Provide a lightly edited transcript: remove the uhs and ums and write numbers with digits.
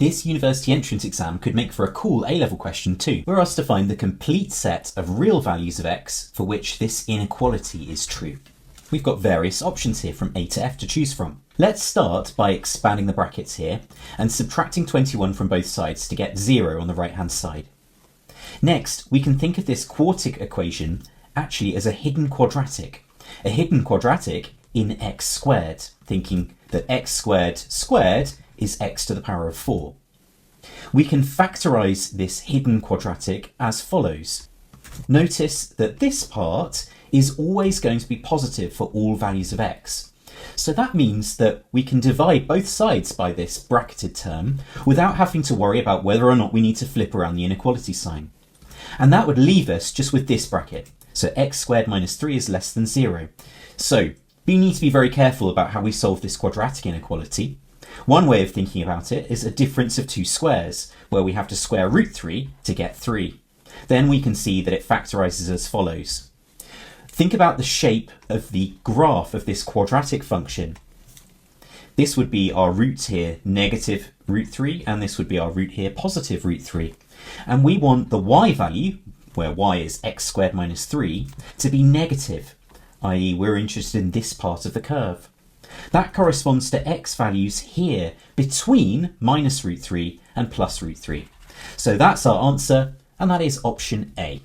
This university entrance exam could make for a cool A-level question too. We're asked to find the complete set of real values of x for which this inequality is true. We've got various options here from A to F to choose from. Let's start by expanding the brackets here and subtracting 21 from both sides to get 0 on the right-hand side. Next, we can think of this quartic equation actually as a hidden quadratic in x squared, thinking that x squared squared is x to the power of 4. We can factorise this hidden quadratic as follows. Notice that this part is always going to be positive for all values of x. So that means that we can divide both sides by this bracketed term without having to worry about whether or not we need to flip around the inequality sign. And that would leave us just with this bracket. So x squared minus 3 is less than 0. So we need to be very careful about how we solve this quadratic inequality. One way of thinking about it is a difference of two squares, where we have to square root 3 to get 3. Then we can see that it factorises as follows. Think about the shape of the graph of this quadratic function. This would be our root here, negative root 3, and this would be our root here, positive root 3. And we want the y value, where y is x squared minus 3, to be negative, i.e. we're interested in this part of the curve. That corresponds to x values here between minus root 3 and plus root 3. So that's our answer, and that is option A.